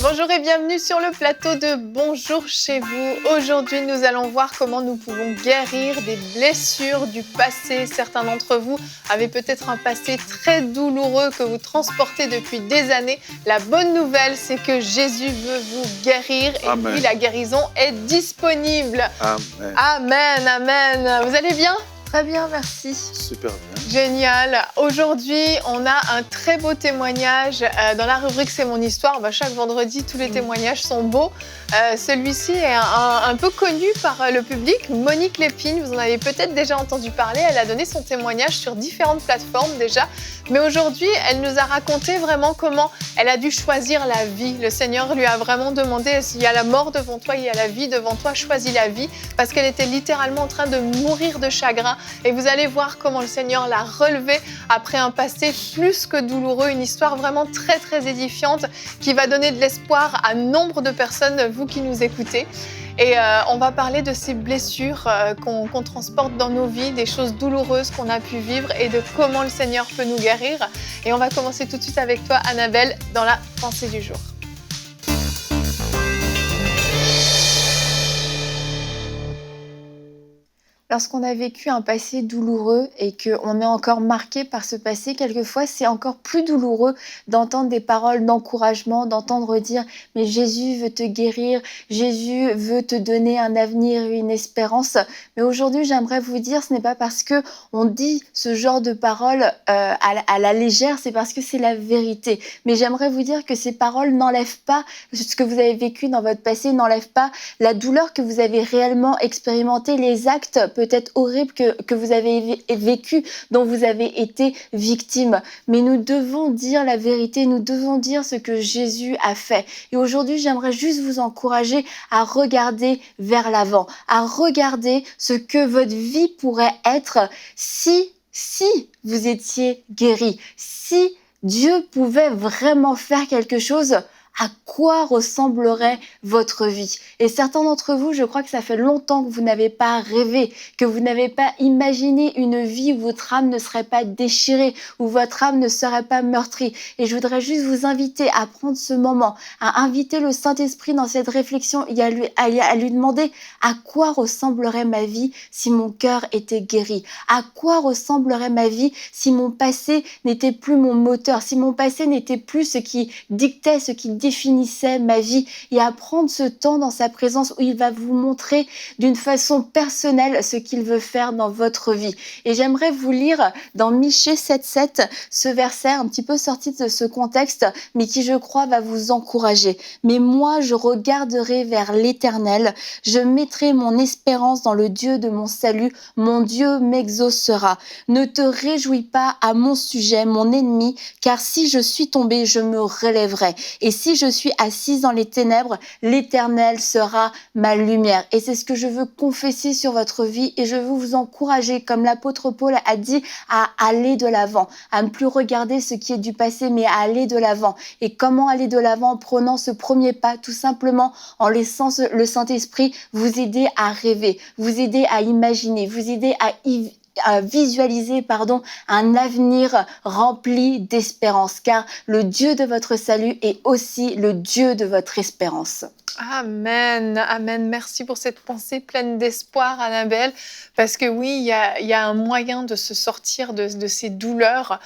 Bonjour et bienvenue sur le plateau de Bonjour chez vous. Aujourd'hui, nous allons voir comment nous pouvons guérir des blessures du passé. Certains d'entre vous avaient peut-être un passé très douloureux que vous transportez depuis des années. La bonne nouvelle, c'est que Jésus veut vous guérir et Amen. puis la guérison est disponible. Amen. Amen, amen. Vous allez bien ? Très bien, merci. Super bien. Génial. Aujourd'hui, on a un très beau témoignage dans la rubrique C'est mon histoire. Chaque vendredi, tous les témoignages sont beaux. Celui-ci est un peu connu par le public. Monique Lépine, vous en avez peut-être déjà entendu parler. Elle a donné son témoignage sur différentes plateformes déjà. Mais aujourd'hui, elle nous a raconté vraiment comment elle a dû choisir la vie. Le Seigneur lui a vraiment demandé s'il y a la mort devant toi, il y a la vie devant toi, choisis la vie. Parce qu'elle était littéralement en train de mourir de chagrin. Et vous allez voir comment le Seigneur l'a relevée après un passé plus que douloureux. Une histoire vraiment très, très édifiante qui va donner de l'espoir à nombre de personnes, vous qui nous écoutez. Et on va parler de ces blessures qu'on transporte dans nos vies, des choses douloureuses qu'on a pu vivre et de comment le Seigneur peut nous guérir. Et on va commencer tout de suite avec toi, Annabelle, dans la pensée du jour. Lorsqu'on a vécu un passé douloureux et qu'on est encore marqué par ce passé, quelquefois c'est encore plus douloureux d'entendre des paroles d'encouragement, d'entendre dire « mais Jésus veut te guérir, Jésus veut te donner un avenir et une espérance ». Mais aujourd'hui, j'aimerais vous dire, ce n'est pas parce qu'on dit ce genre de paroles à la légère, c'est parce que c'est la vérité. Mais j'aimerais vous dire que ces paroles n'enlèvent pas ce que vous avez vécu dans votre passé, n'enlèvent pas la douleur que vous avez réellement expérimentée, les actes peut-être horribles que vous avez vécu, dont vous avez été victime. Mais nous devons dire la vérité, nous devons dire ce que Jésus a fait. Et aujourd'hui, j'aimerais juste vous encourager à regarder vers l'avant, à regarder ce que votre vie pourrait être si vous étiez guéri, si Dieu pouvait vraiment faire quelque chose. À quoi ressemblerait votre vie? Et certains d'entre vous, je crois que ça fait longtemps que vous n'avez pas rêvé, que vous n'avez pas imaginé une vie où votre âme ne serait pas déchirée, où votre âme ne serait pas meurtrie. Et je voudrais juste vous inviter à prendre ce moment, à inviter le Saint-Esprit dans cette réflexion et à lui demander à quoi ressemblerait ma vie si mon cœur était guéri? À quoi ressemblerait ma vie si mon passé n'était plus mon moteur, si mon passé n'était plus ce qui dictait, ce qui définissait ma vie, et à prendre ce temps dans sa présence où il va vous montrer d'une façon personnelle ce qu'il veut faire dans votre vie. Et j'aimerais vous lire dans Michée 7,7 ce verset un petit peu sorti de ce contexte, mais qui je crois va vous encourager. Mais moi je regarderai vers l'Éternel, je mettrai mon espérance dans le Dieu de mon salut, mon Dieu m'exaucera. Ne te réjouis pas à mon sujet, mon ennemi, car si je suis tombé, je me relèverai. Et si je suis assise dans les ténèbres, l'Éternel sera ma lumière. Et c'est ce que je veux confesser sur votre vie et je veux vous encourager, comme l'apôtre Paul a dit, à aller de l'avant, à ne plus regarder ce qui est du passé, mais à aller de l'avant. Et comment aller de l'avant? En prenant ce premier pas, tout simplement en laissant le Saint-Esprit vous aider à rêver, vous aider à imaginer, vous aider à visualiser un avenir rempli d'espérance, car le Dieu de votre salut est aussi le Dieu de votre espérance. Amen, amen. Merci pour cette pensée pleine d'espoir, Annabelle. Parce que oui, il y a un moyen de se sortir de ces douleurs.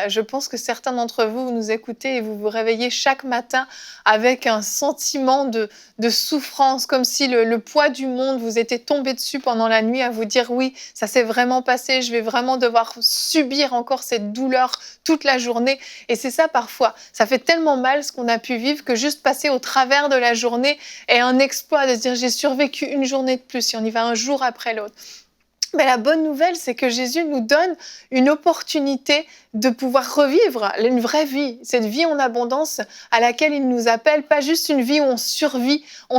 Je pense que certains d'entre vous, vous nous écoutez et vous vous réveillez chaque matin avec un sentiment de souffrance, comme si le poids du monde vous était tombé dessus pendant la nuit, à vous dire oui, ça s'est vraiment passé, je vais vraiment devoir subir encore cette douleur toute la journée. Et c'est ça parfois, ça fait tellement mal ce qu'on a pu vivre que juste passer au travers de la journée est un exploit, de se dire j'ai survécu une journée de plus, si on y va un jour après l'autre. Mais la bonne nouvelle, c'est que Jésus nous donne une opportunité de pouvoir revivre une vraie vie, cette vie en abondance à laquelle il nous appelle, pas juste une vie où on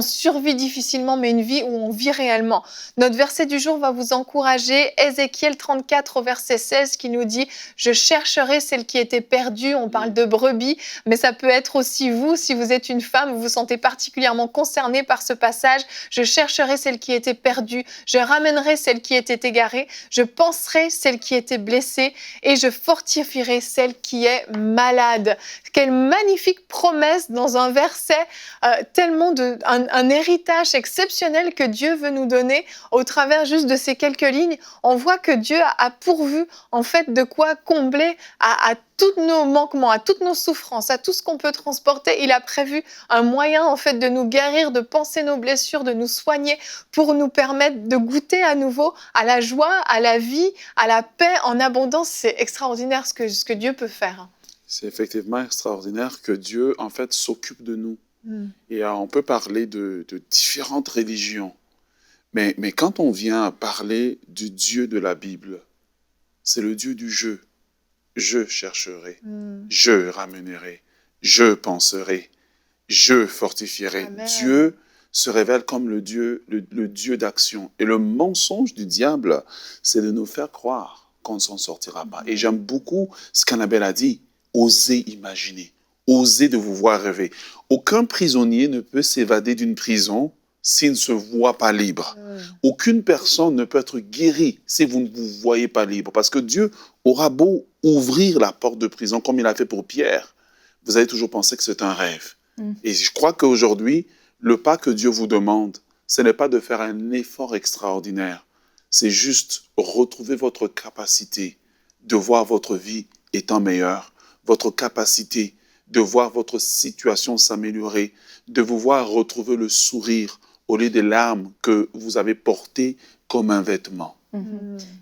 survit difficilement, mais une vie où on vit réellement. Notre verset du jour va vous encourager, Ézéchiel 34 au verset 16 qui nous dit « Je chercherai celle qui était perdue », on parle de brebis, mais ça peut être aussi vous, si vous êtes une femme, vous vous sentez particulièrement concernée par ce passage, « Je chercherai celle qui était perdue, je ramènerai celle qui était égarée, je panserai celle qui était blessée et je fortifierai celle qui est malade. » Quelle magnifique promesse dans un verset, tellement un héritage exceptionnel que Dieu veut nous donner au travers juste de ces quelques lignes. On voit que Dieu a pourvu en fait de quoi combler à tous nos manquements, à toutes nos souffrances, à tout ce qu'on peut transporter. Il a prévu un moyen en fait de nous guérir, de panser nos blessures, de nous soigner pour nous permettre de goûter à nouveau à la joie, à la vie, à la paix en abondance. C'est extraordinaire ce que Dieu peut faire. C'est effectivement extraordinaire que Dieu, en fait, s'occupe de nous. Et on peut parler de différentes religions. Mais quand on vient parler du Dieu de la Bible, c'est le Dieu du jeu. Je chercherai, je ramènerai, je penserai, je fortifierai. Amen. Dieu se révèle comme le Dieu d'action. Et le mensonge du diable, c'est de nous faire croire qu'on ne s'en sortira pas. Et j'aime beaucoup ce qu'Annabelle a dit. Osez imaginer, osez de vous voir rêver. Aucun prisonnier ne peut s'évader d'une prison s'il ne se voit pas libre. Aucune personne ne peut être guérie si vous ne vous voyez pas libre. Parce que Dieu aura beau ouvrir la porte de prison comme il a fait pour Pierre, vous allez toujours penser que c'est un rêve. Et je crois qu'aujourd'hui, le pas que Dieu vous demande, ce n'est pas de faire un effort extraordinaire. C'est juste retrouver votre capacité de voir votre vie étant meilleure, votre capacité de voir votre situation s'améliorer, de vous voir retrouver le sourire au lieu des larmes que vous avez portées comme un vêtement.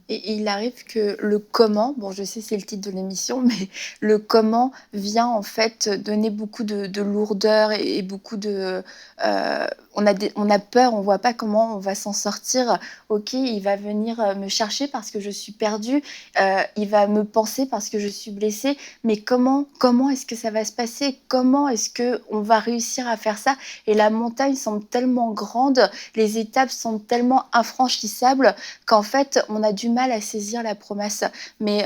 Et il arrive que le comment, bon je sais c'est le titre de l'émission, mais le comment vient en fait donner beaucoup de lourdeur et beaucoup de... on a peur, on ne voit pas comment on va s'en sortir. Ok, il va venir me chercher parce que je suis perdue, il va me penser parce que je suis blessée, mais comment est-ce que ça va se passer? Comment est-ce qu'on va réussir à faire ça? Et la montagne semble tellement grande, les étapes semblent tellement infranchissables qu'en fait, on a du mal à saisir la promesse. Mais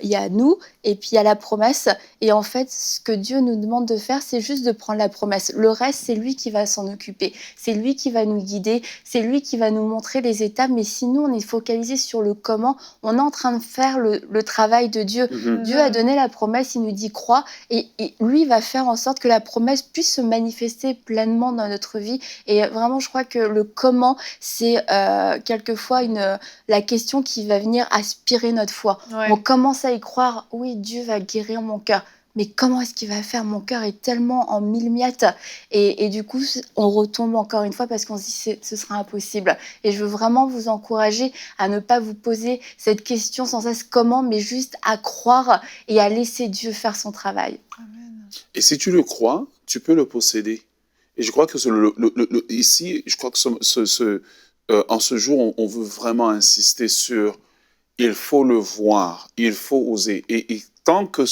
il y a nous et puis il y a la promesse. Et en fait, ce que Dieu nous demande de faire, c'est juste de prendre la promesse. Le reste, c'est lui qui va s'en occuper. C'est lui qui va nous guider. C'est lui qui va nous montrer les étapes. Mais si nous, on est focalisé sur le comment, on est en train de faire le travail de Dieu. Dieu a donné la promesse, il nous dit crois. Et lui va faire en sorte que la promesse puisse se manifester pleinement dans notre vie. Et vraiment, je crois que le comment, c'est quelquefois la question qui va venir aspirer notre foi. Ouais. On commence à y croire, oui, Dieu va guérir mon cœur. Mais comment est-ce qu'il va faire? Mon cœur est tellement en mille miettes. Et du coup, on retombe encore une fois parce qu'on se dit ce sera impossible. Et je veux vraiment vous encourager à ne pas vous poser cette question sans cesse comment, mais juste à croire et à laisser Dieu faire son travail. Amen. Et si tu le crois, tu peux le posséder. Et je crois que ici, je crois que en ce jour, on veut vraiment insister sur il faut le voir, il faut oser. Et tant que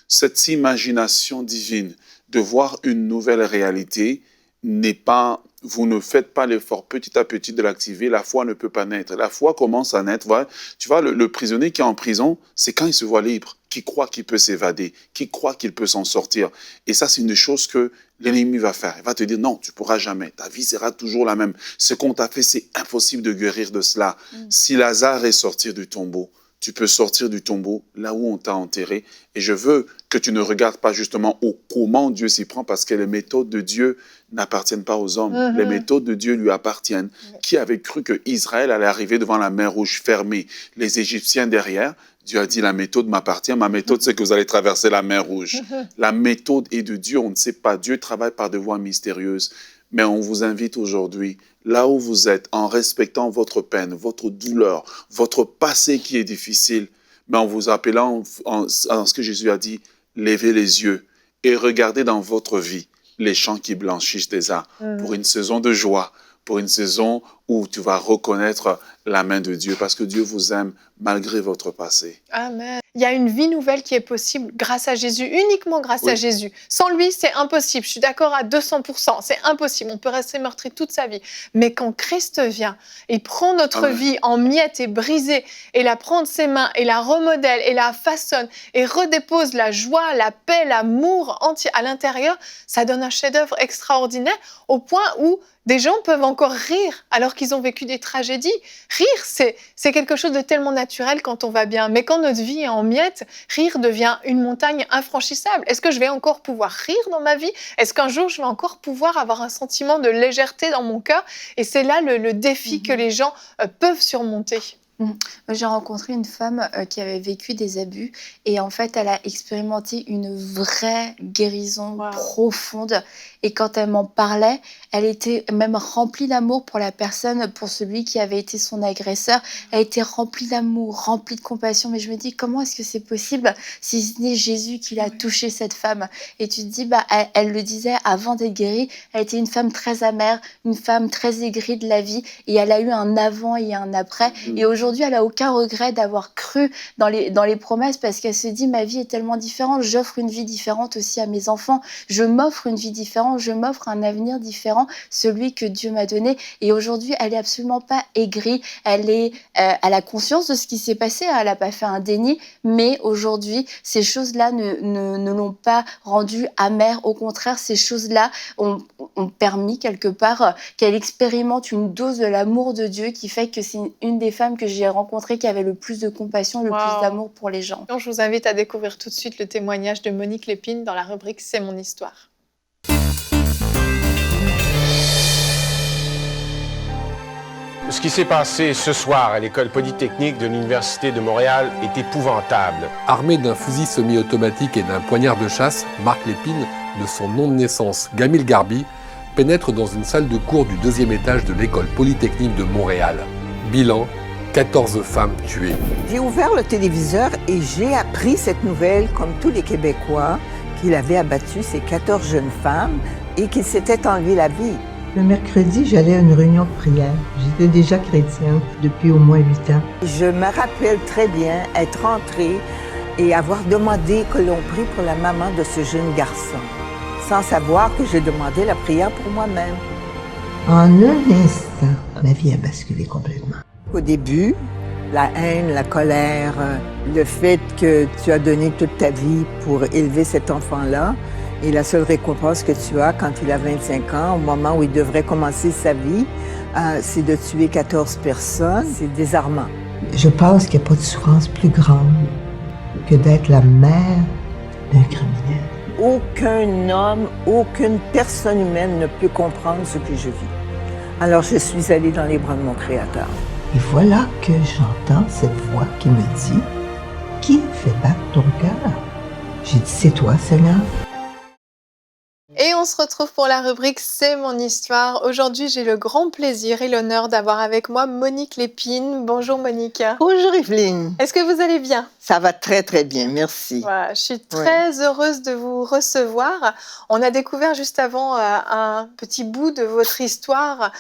cette imagination divine de voir une nouvelle réalité n'est pas, vous ne faites pas l'effort petit à petit de l'activer, la foi ne peut pas naître. La foi commence à naître. Voilà. Tu vois, le prisonnier qui est en prison, c'est quand il se voit libre, qui croit qu'il peut s'évader, qui croit qu'il peut s'en sortir. Et ça, c'est une chose que l'ennemi va faire. Il va te dire, non, tu ne pourras jamais. Ta vie sera toujours la même. Ce qu'on t'a fait, c'est impossible de guérir de cela. Si Lazare est sorti du tombeau, tu peux sortir du tombeau là où on t'a enterré. Et je veux que tu ne regardes pas justement au comment Dieu s'y prend, parce que les méthodes de Dieu n'appartiennent pas aux hommes. Les méthodes de Dieu lui appartiennent. Qui avait cru que Israël allait arriver devant la mer Rouge fermée, les Égyptiens derrière? Dieu a dit, la méthode m'appartient. Ma méthode, c'est que vous allez traverser la mer Rouge. La méthode est de Dieu, on ne sait pas. Dieu travaille par des voies mystérieuses. Mais on vous invite aujourd'hui, là où vous êtes, en respectant votre peine, votre douleur, votre passé qui est difficile, mais en vous appelant en ce que Jésus a dit, levez les yeux et regardez dans votre vie les champs qui blanchissent déjà pour une saison de joie, pour une saison où tu vas reconnaître la main de Dieu parce que Dieu vous aime malgré votre passé. Amen. Il y a une vie nouvelle qui est possible grâce à Jésus, uniquement grâce à Oui. Jésus. Sans lui, c'est impossible. Je suis d'accord à 200%. C'est impossible. On peut rester meurtri toute sa vie. Mais quand Christ vient et prend notre Amen. vie en miettes et brisée et la prend de ses mains et la remodèle et la façonne et redépose la joie, la paix, l'amour entier à l'intérieur, ça donne un chef-d'œuvre extraordinaire au point où des gens peuvent encore rire alors qu'ils ont vécu des tragédies. Rire, c'est quelque chose de tellement naturel quand on va bien. Mais quand notre vie est en miettes, rire devient une montagne infranchissable. Est-ce que je vais encore pouvoir rire dans ma vie? Est-ce qu'un jour, je vais encore pouvoir avoir un sentiment de légèreté dans mon cœur? Et c'est là le défi que les gens peuvent surmonter. Moi, j'ai rencontré une femme qui avait vécu des abus et en fait, elle a expérimenté une vraie guérison Wow. profonde. Et quand elle m'en parlait, elle était même remplie d'amour pour la personne, pour celui qui avait été son agresseur. Elle était remplie d'amour, remplie de compassion. Mais je me dis, comment est-ce que c'est possible si ce n'est Jésus qui l'a touché cette femme? Et tu te dis, elle le disait avant d'être guérie, elle était une femme très amère, une femme très aigrie de la vie. Et elle a eu un avant et un après. Et aujourd'hui, elle n'a aucun regret d'avoir cru dans les promesses parce qu'elle se dit, ma vie est tellement différente, j'offre une vie différente aussi à mes enfants, je m'offre une vie différente, je m'offre un avenir différent, celui que Dieu m'a donné. Et aujourd'hui, elle est absolument pas aigrie, elle a conscience de ce qui s'est passé, elle n'a pas fait un déni, mais aujourd'hui, ces choses-là ne l'ont pas rendue amère. Au contraire, ces choses-là ont permis quelque part qu'elle expérimente une dose de l'amour de Dieu qui fait que c'est une des femmes que j'ai rencontrées qui avait le plus de compassion, le Wow. plus d'amour pour les gens. Donc, je vous invite à découvrir tout de suite le témoignage de Monique Lépine dans la rubrique C'est mon histoire. Ce qui s'est passé ce soir à l'école polytechnique de l'Université de Montréal est épouvantable. Armé d'un fusil semi-automatique et d'un poignard de chasse, Marc Lépine, de son nom de naissance Gamil Garbi, pénètre dans une salle de cours du 2e étage de l'école polytechnique de Montréal. Bilan, 14 femmes tuées. J'ai ouvert le téléviseur et j'ai appris cette nouvelle, comme tous les Québécois, qu'il avait abattu ces 14 jeunes femmes et qu'il s'était enlevé la vie. Le mercredi, j'allais à une réunion de prière. J'étais déjà chrétienne depuis au moins 8 ans. Je me rappelle très bien être entrée et avoir demandé que l'on prie pour la maman de ce jeune garçon, sans savoir que je demandais la prière pour moi-même. En un instant, ma vie a basculé complètement. Au début, la haine, la colère, le fait que tu as donné toute ta vie pour élever cet enfant-là, et la seule récompense que tu as quand il a 25 ans, au moment où il devrait commencer sa vie, c'est de tuer 14 personnes. C'est désarmant. Je pense qu'il n'y a pas de souffrance plus grande que d'être la mère d'un criminel. Aucun homme, aucune personne humaine ne peut comprendre ce que je vis. Alors je suis allée dans les bras de mon Créateur. Et voilà que j'entends cette voix qui me dit « Qui fait battre ton cœur? » J'ai dit « C'est toi, Seigneur. » Et on se retrouve pour la rubrique C'est mon histoire. Aujourd'hui, j'ai le grand plaisir et l'honneur d'avoir avec moi Monique Lépine. Bonjour Monique. Bonjour Evelyne. Est-ce que vous allez bien? Ça va très très bien, merci. Voilà, je suis très heureuse de vous recevoir. On a découvert juste avant un petit bout de votre histoire,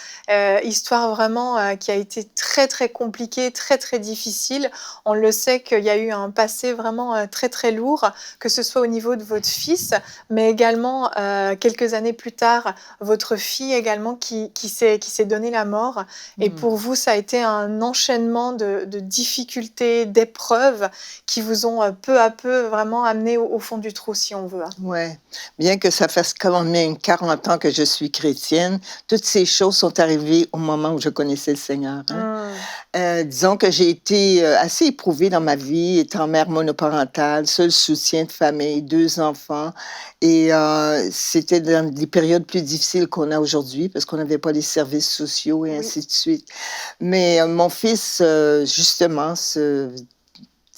histoire vraiment qui a été très très compliquée, très très difficile. On le sait qu'il y a eu un passé vraiment très très lourd, que ce soit au niveau de votre fils, mais également quelques années plus tard, votre fille également qui s'est donné la mort. Et pour vous, ça a été un enchaînement de difficultés, d'épreuves qui vous ont peu à peu vraiment amené au fond du trou, si on veut. Ouais. Bien que ça fasse quand même 40 ans que je suis chrétienne, toutes ces choses sont arrivées au moment où je connaissais le Seigneur. Disons que j'ai été assez éprouvée dans ma vie, étant mère monoparentale, seul soutien de famille, 2 enfants. Et c'était dans des périodes plus difficiles qu'on a aujourd'hui parce qu'on n'avait pas les services sociaux et ainsi de suite. Mais mon fils, justement,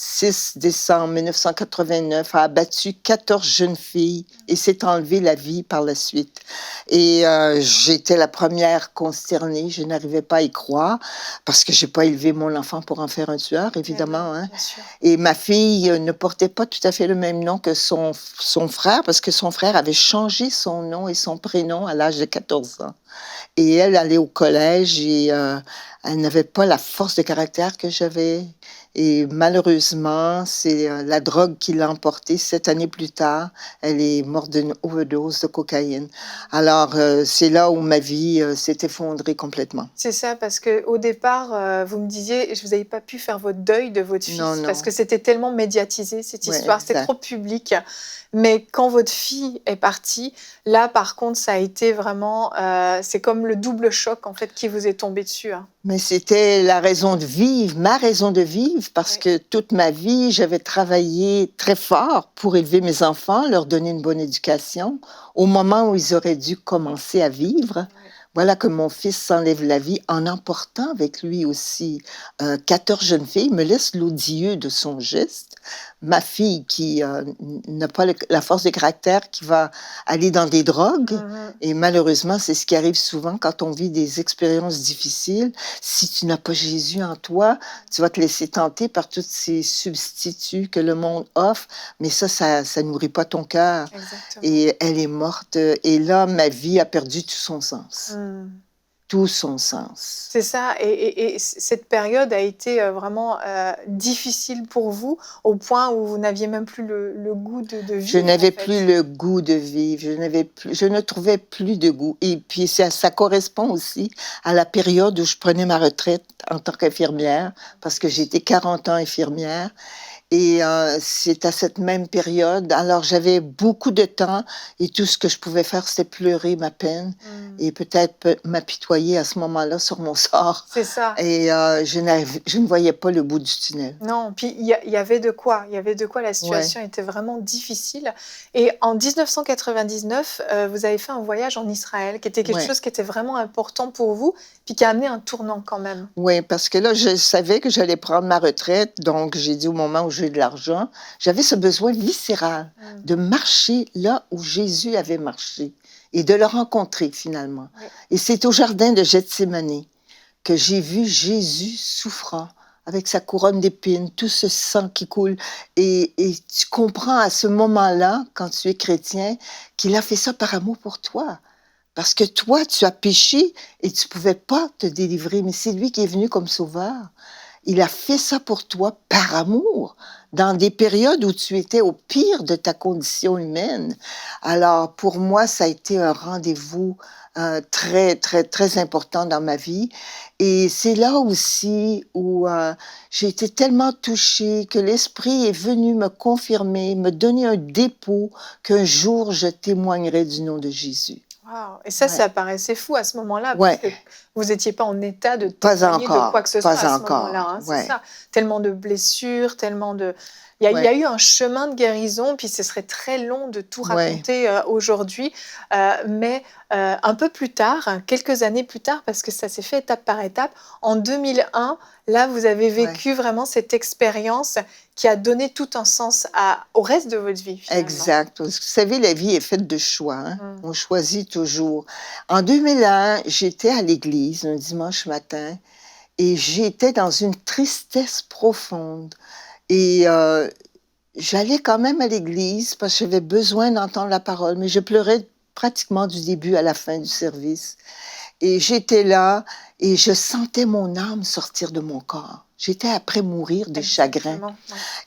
6 décembre 1989, a abattu 14 jeunes filles et s'est enlevé la vie par la suite. Et j'étais la première consternée, je n'arrivais pas à y croire parce que j'ai pas élevé mon enfant pour en faire un tueur, évidemment. Hein. Bien sûr. Et ma fille ne portait pas tout à fait le même nom que son frère parce que son frère avait changé son nom et son prénom à l'âge de 14 ans. Et elle allait au collège et elle n'avait pas la force de caractère que j'avais. Et malheureusement, c'est la drogue qui l'a emportée. 7 années plus tard, elle est morte d'une overdose de cocaïne. Alors, c'est là où ma vie s'est effondrée complètement. C'est ça, parce qu'au départ, vous me disiez, vous n'avez pas pu faire votre deuil de votre fils, Non. parce que c'était tellement médiatisé, cette Ouais, histoire, c'était exact. trop public. Mais quand votre fille est partie, là, par contre, ça a été vraiment... c'est comme le double choc, en fait, qui vous est tombé dessus. Hein. Mais c'était la raison de vivre, ma raison de vivre, parce Oui. que toute ma vie, j'avais travaillé très fort pour élever mes enfants, leur donner une bonne éducation, au moment où ils auraient dû commencer à vivre. Voilà que mon fils s'enlève la vie en emportant avec lui aussi 14 jeunes filles, me laisse l'odieux de son geste. Ma fille qui n'a pas la force de caractère, qui va aller dans des drogues. Mhm. Et malheureusement, c'est ce qui arrive souvent quand on vit des expériences difficiles. Si tu n'as pas Jésus en toi, tu vas te laisser tenter par tous ces substituts que le monde offre. Mais ça nourrit pas ton cœur. Exactement. Et elle est morte. Et là, ma vie a perdu tout son sens. Mm. Tout son sens. C'est ça, et cette période a été vraiment difficile pour vous, au point où vous n'aviez même plus le goût de vivre. Je n'avais en fait. plus le goût de vivre, je ne trouvais plus de goût. Et puis ça correspond aussi à la période où je prenais ma retraite en tant qu'infirmière, parce que j'étais 40 ans infirmière. Et c'est à cette même période. Alors, j'avais beaucoup de temps et tout ce que je pouvais faire, c'était pleurer ma peine et peut-être m'apitoyer à ce moment-là sur mon sort. C'est ça. Et je ne voyais pas le bout du tunnel. Non, puis il y avait de quoi. Il y avait de quoi. La situation était vraiment difficile. Et en 1999, vous avez fait un voyage en Israël, qui était quelque chose qui était vraiment important pour vous, puis qui a amené un tournant quand même. Oui, parce que là, je savais que j'allais prendre ma retraite. Donc, j'ai dit au moment où j'ai de l'argent, j'avais ce besoin viscéral de marcher là où Jésus avait marché et de le rencontrer finalement. Oui. Et c'est au jardin de Gethsémani que j'ai vu Jésus souffrant avec sa couronne d'épines, tout ce sang qui coule. Et tu comprends à ce moment-là, quand tu es chrétien, qu'il a fait ça par amour pour toi. Parce que toi, tu as péché et tu ne pouvais pas te délivrer, mais c'est lui qui est venu comme sauveur. Il a fait ça pour toi par amour, dans des périodes où tu étais au pire de ta condition humaine. Alors, pour moi, ça a été un rendez-vous très, très, très important dans ma vie. Et c'est là aussi où j'ai été tellement touchée que l'Esprit est venu me confirmer, me donner un dépôt qu'un jour, je témoignerai du nom de Jésus. Wow. Et ça paraissait fou à ce moment-là, Ouais. parce que vous n'étiez pas en état de Pas témoigner encore, de quoi que ce soit pas à ce encore. moment-là. Hein, Ouais. C'est ça. Tellement de blessures, tellement de... Il y a eu un chemin de guérison, puis ce serait très long de tout raconter aujourd'hui. Mais un peu plus tard, quelques années plus tard, parce que ça s'est fait étape par étape, en 2001, là, vous avez vécu vraiment cette expérience qui a donné tout un sens au reste de votre vie, finalement. Exact. Parce que, vous savez, la vie est faite de choix. Hein? On choisit toujours. En 2001, j'étais à l'église un dimanche matin et j'étais dans une tristesse profonde. Et j'allais quand même à l'église parce que j'avais besoin d'entendre la parole, mais je pleurais pratiquement du début à la fin du service. Et j'étais là et je sentais mon âme sortir de mon corps. J'étais après mourir de chagrin.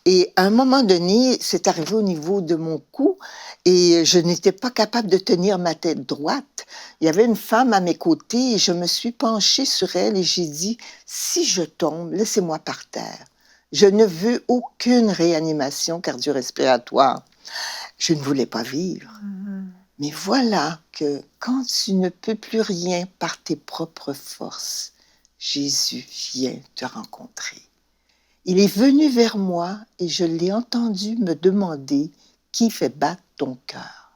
Et à un moment donné, c'est arrivé au niveau de mon cou et je n'étais pas capable de tenir ma tête droite. Il y avait une femme à mes côtés et je me suis penchée sur elle et j'ai dit, si je tombe, laissez-moi par terre. Je ne veux aucune réanimation cardio-respiratoire. Je ne voulais pas vivre. Mais voilà que quand tu ne peux plus rien par tes propres forces, Jésus vient te rencontrer. Il est venu vers moi et je l'ai entendu me demander qui fait battre ton cœur.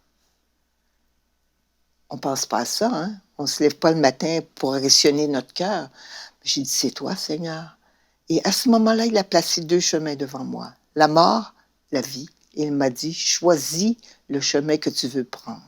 On ne pense pas à ça, hein? On ne se lève pas le matin pour agressionner notre cœur. J'ai dit, c'est toi, Seigneur. Et à ce moment-là, il a placé 2 chemins devant moi, la mort, la vie. Et il m'a dit, choisis le chemin que tu veux prendre.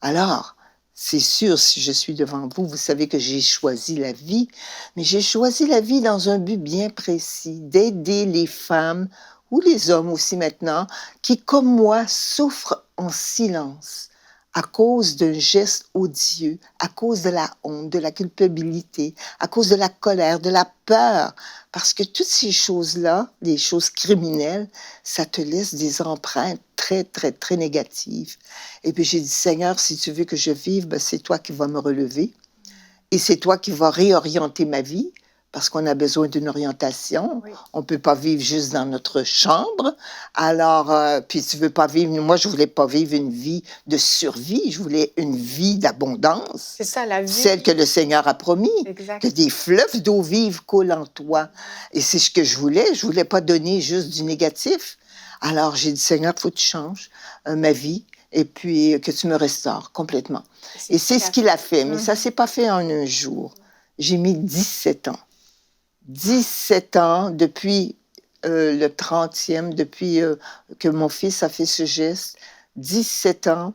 Alors, c'est sûr, si je suis devant vous, vous savez que j'ai choisi la vie, mais j'ai choisi la vie dans un but bien précis, d'aider les femmes, ou les hommes aussi maintenant, qui, comme moi, souffrent en silence à cause d'un geste odieux, à cause de la honte, de la culpabilité, à cause de la colère, de la peur. Parce que toutes ces choses-là, les choses criminelles, ça te laisse des empreintes très, très, très négatives. Et puis j'ai dit, Seigneur, si tu veux que je vive, ben, c'est toi qui vas me relever. Et c'est toi qui vas réorienter ma vie, parce qu'on a besoin d'une orientation. Oui. On ne peut pas vivre juste dans notre chambre. Alors, puis tu veux pas vivre... Moi, je voulais pas vivre une vie de survie. Je voulais une vie d'abondance. C'est ça, la vie. Celle que le Seigneur a promis. Exact. Que des fleuves d'eau vive coulent en toi. Et c'est ce que je voulais. Je voulais pas donner juste du négatif. Alors, j'ai dit, Seigneur, il faut que tu changes ma vie et puis que tu me restaures complètement. Et c'est ce qu'il a fait. Mais ça s'est pas fait en un jour. J'ai mis 17 ans. 17 ans depuis le 30e, depuis que mon fils a fait ce geste. 17 ans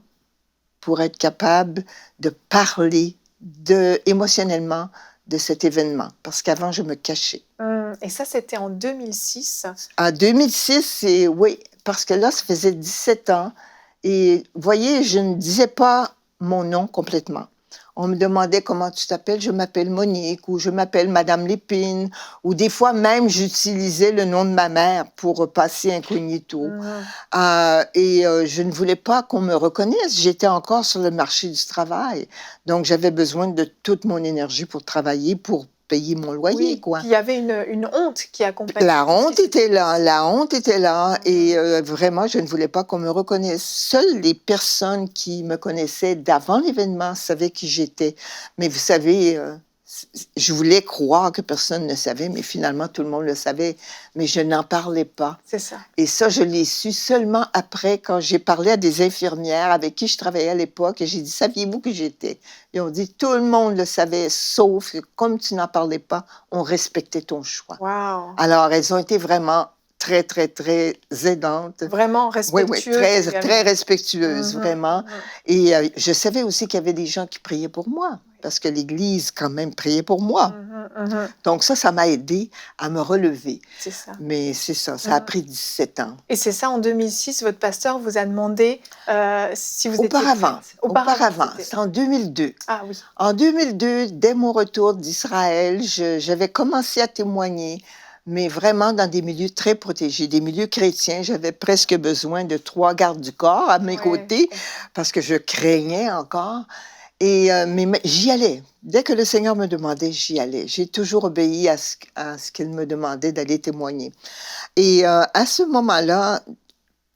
pour être capable de parler émotionnellement de cet événement. Parce qu'avant, je me cachais. Et ça, c'était en 2006. En 2006, oui, parce que là, ça faisait 17 ans. Et vous voyez, je ne disais pas mon nom complètement. On me demandait comment tu t'appelles, je m'appelle Monique, ou je m'appelle Madame Lépine, ou des fois même j'utilisais le nom de ma mère pour passer incognito. Je ne voulais pas qu'on me reconnaisse, j'étais encore sur le marché du travail. Donc j'avais besoin de toute mon énergie pour travailler, pour payer mon loyer, Oui, quoi. Il y avait une honte qui accompagnait. La honte était là, et vraiment, je ne voulais pas qu'on me reconnaisse. Seules les personnes qui me connaissaient d'avant l'événement savaient qui j'étais. Mais vous savez, je voulais croire que personne ne savait, mais finalement, tout le monde le savait. Mais je n'en parlais pas. C'est ça. Et ça, je l'ai su seulement après, quand j'ai parlé à des infirmières avec qui je travaillais à l'époque, et j'ai dit, saviez-vous que j'étais? Ils ont dit, tout le monde le savait, sauf que comme tu n'en parlais pas, on respectait ton choix. Wow. Alors, elles ont été vraiment très, très, très aidantes. Vraiment Oui, respectueux. oui, très respectueuses, vraiment. Et je savais aussi qu'il y avait des gens qui priaient pour moi, parce que l'Église, quand même, priait pour moi. Donc ça m'a aidé à me relever. C'est ça. Mais c'est ça, ça a pris 17 ans. Et c'est ça, en 2006, votre pasteur vous a demandé si vous étiez Auparavant, Auparavant, c'est en 2002. Ah oui. En 2002, dès mon retour d'Israël, j'avais commencé à témoigner, mais vraiment dans des milieux très protégés, des milieux chrétiens. J'avais presque besoin de 3 gardes du corps à mes côtés, parce que je craignais encore. Mais j'y allais. Dès que le Seigneur me demandait, j'y allais. J'ai toujours obéi à ce qu'il me demandait d'aller témoigner. Et à ce moment-là,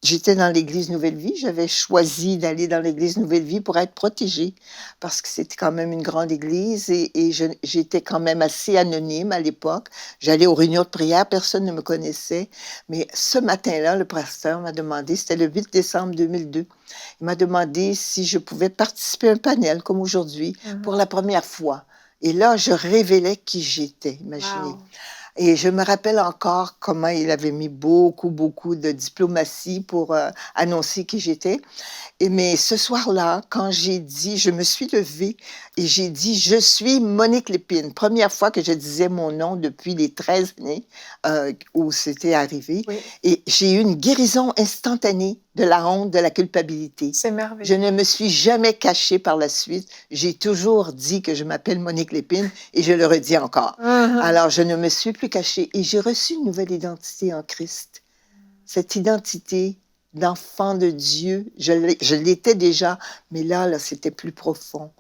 j'étais dans l'Église Nouvelle Vie. J'avais choisi d'aller dans l'Église Nouvelle Vie pour être protégée, parce que c'était quand même une grande église et j'étais quand même assez anonyme à l'époque. J'allais aux réunions de prière, personne ne me connaissait. Mais ce matin-là, le pasteur m'a demandé, c'était le 8 décembre 2002, il m'a demandé si je pouvais participer à un panel comme aujourd'hui pour la première fois. Et là, je révélais qui j'étais, imaginez. Wow. Et je me rappelle encore comment il avait mis beaucoup, beaucoup de diplomatie pour annoncer qui j'étais. Mais ce soir-là, quand j'ai dit, je me suis levée et j'ai dit, je suis Monique Lépine. Première fois que je disais mon nom depuis les 13 années où c'était arrivé. Oui. Et j'ai eu une guérison instantanée de la honte, de la culpabilité. C'est merveilleux. Je ne me suis jamais cachée par la suite. J'ai toujours dit que je m'appelle Monique Lépine et je le redis encore. Alors, je ne me suis plus cachée et j'ai reçu une nouvelle identité en Christ. Cette identité d'enfant de Dieu, je l'étais déjà, mais là, c'était plus profond,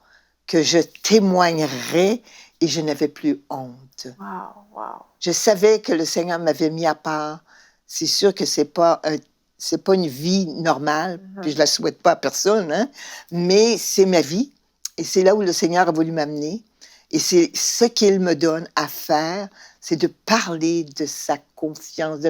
que je témoignerais et je n'avais plus honte. Wow. Je savais que le Seigneur m'avait mis à part. C'est sûr que c'est pas une vie normale, puis je la souhaite pas à personne, hein, mais c'est ma vie et c'est là où le Seigneur a voulu m'amener. Et c'est ce qu'il me donne à faire, c'est de parler de sa confiance, de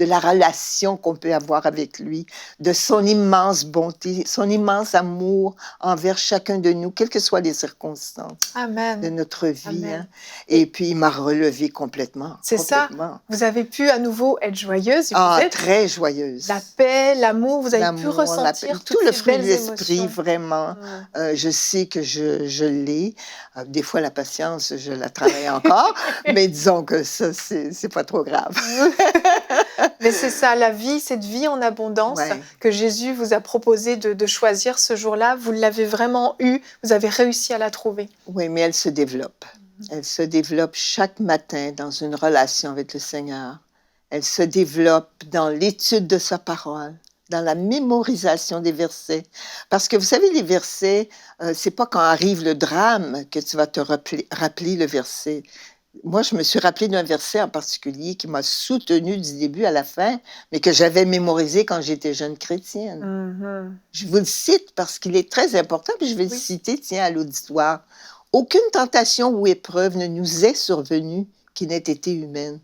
la relation qu'on peut avoir avec lui, de son immense bonté, son immense amour envers chacun de nous, quelles que soient les circonstances Amen. de notre vie. Amen. Hein. Et puis, il m'a relevée complètement. C'est ça. Vous avez pu à nouveau être joyeuse. Ah, très joyeuse. La paix, l'amour, vous avez pu ressentir toutes tout le ces fruit de belles l'esprit, émotions. vraiment. Je sais que je l'ai. Des fois, la patience, je la travaille encore, mais disons que ça, c'est pas trop grave. Mais c'est ça, la vie, cette vie en abondance que Jésus vous a proposé de choisir ce jour-là, vous l'avez vraiment eue, vous avez réussi à la trouver. Oui, mais elle se développe. Elle se développe chaque matin dans une relation avec le Seigneur. Elle se développe dans l'étude de sa parole, dans la mémorisation des versets. Parce que vous savez, les versets, c'est pas quand arrive le drame que tu vas te rappeler le verset. Moi, je me suis rappelé d'un verset en particulier qui m'a soutenu du début à la fin, mais que j'avais mémorisé quand j'étais jeune chrétienne. Je vous le cite parce qu'il est très important, puis je vais le citer, tiens, à l'auditoire. « Aucune tentation ou épreuve ne nous est survenue qui n'ait été humaine.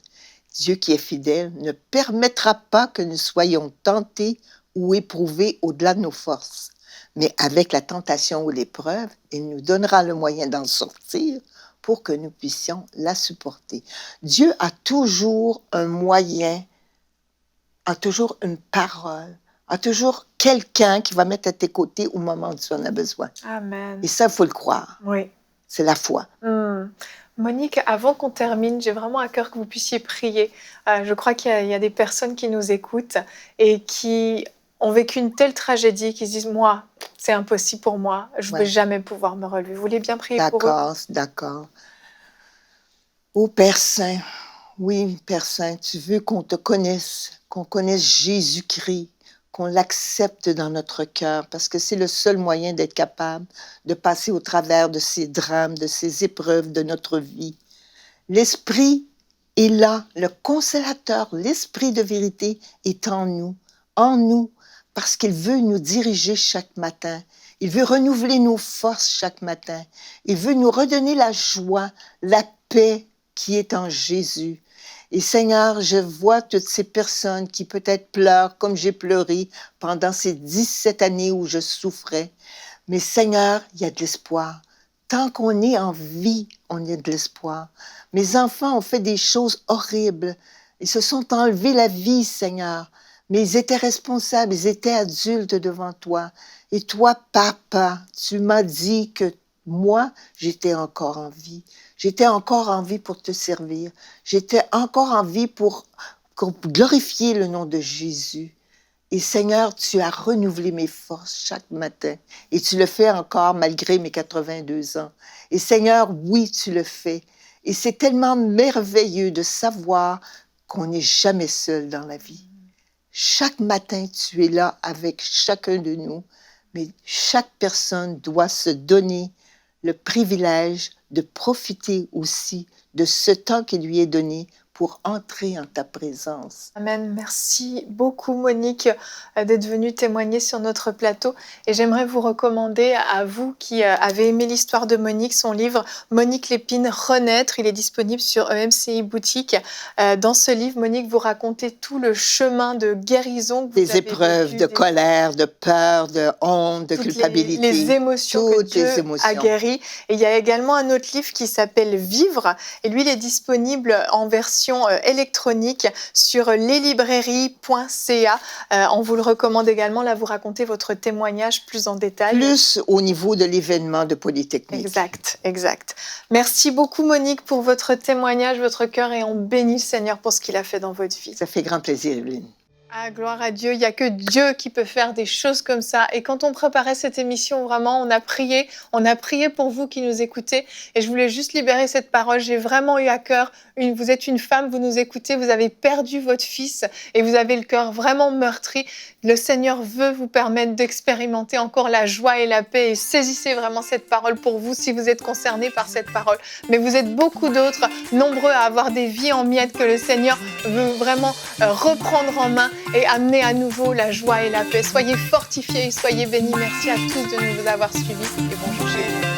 Dieu qui est fidèle ne permettra pas que nous soyons tentés ou éprouvés au-delà de nos forces. Mais avec la tentation ou l'épreuve, il nous donnera le moyen d'en sortir pour que nous puissions la supporter. » Dieu a toujours un moyen, a toujours une parole, a toujours quelqu'un qui va mettre à tes côtés au moment où tu en as besoin. Amen. Et ça, il faut le croire. Oui. C'est la foi. Monique, avant qu'on termine, j'ai vraiment à cœur que vous puissiez prier. Je crois qu'il y a des personnes qui nous écoutent et qui ont vécu une telle tragédie qu'ils se disent « Moi, c'est impossible pour moi, je ne vais jamais pouvoir me relever. » Vous voulez bien prier pour eux? D'accord. Ô Père Saint, oui, Père Saint, tu veux qu'on te connaisse, qu'on connaisse Jésus-Christ, qu'on l'accepte dans notre cœur, parce que c'est le seul moyen d'être capable de passer au travers de ces drames, de ces épreuves de notre vie. L'Esprit est là, le consolateur, l'Esprit de vérité est en nous, parce qu'il veut nous diriger chaque matin. Il veut renouveler nos forces chaque matin. Il veut nous redonner la joie, la paix qui est en Jésus. Et Seigneur, je vois toutes ces personnes qui peut-être pleurent comme j'ai pleuré pendant ces 17 années où je souffrais. Mais Seigneur, il y a de l'espoir. Tant qu'on est en vie, on a de l'espoir. Mes enfants ont fait des choses horribles. Ils se sont enlevés la vie, Seigneur. Mais ils étaient responsables, ils étaient adultes devant toi. Et toi, Papa, tu m'as dit que moi, j'étais encore en vie. J'étais encore en vie pour te servir. J'étais encore en vie pour glorifier le nom de Jésus. Et Seigneur, tu as renouvelé mes forces chaque matin. Et tu le fais encore malgré mes 82 ans. Et Seigneur, oui, tu le fais. Et c'est tellement merveilleux de savoir qu'on n'est jamais seul dans la vie. Chaque matin, tu es là avec chacun de nous. Mais chaque personne doit se donner le privilège de profiter aussi de ce temps qui lui est donné pour entrer en ta présence. Amen. Merci beaucoup, Monique, d'être venue témoigner sur notre plateau. Et j'aimerais vous recommander à vous qui avez aimé l'histoire de Monique, son livre « Monique Lépine, Renaître ». Il est disponible sur EMCI Boutique. Dans ce livre, Monique, vous racontez tout le chemin de guérison que vous des avez épreuves, vécu, de colère, de peur, de honte, de culpabilité. Les émotions que Dieu a guéries. Et il y a également un autre livre qui s'appelle « Vivre ». Et lui, il est disponible en version électronique sur leslibrairies.ca. On vous le recommande également. Là, vous racontez votre témoignage plus en détail. Plus au niveau de l'événement de Polytechnique. Exact. Merci beaucoup, Monique, pour votre témoignage, votre cœur, et on bénit le Seigneur pour ce qu'il a fait dans votre vie. Ça fait grand plaisir, Evelyne. Ah, gloire à Dieu, il n'y a que Dieu qui peut faire des choses comme ça. Et quand on préparait cette émission, vraiment, on a prié pour vous qui nous écoutez. Et je voulais juste libérer cette parole. J'ai vraiment eu à cœur, vous êtes une femme, vous nous écoutez, vous avez perdu votre fils et vous avez le cœur vraiment meurtri. Le Seigneur veut vous permettre d'expérimenter encore la joie et la paix. Et saisissez vraiment cette parole pour vous si vous êtes concernés par cette parole. Mais vous êtes beaucoup d'autres, nombreux à avoir des vies en miettes que le Seigneur veut vraiment reprendre en main et amener à nouveau la joie et la paix. Soyez fortifiés et soyez bénis. Merci à tous de nous avoir suivis et bonjour chez vous.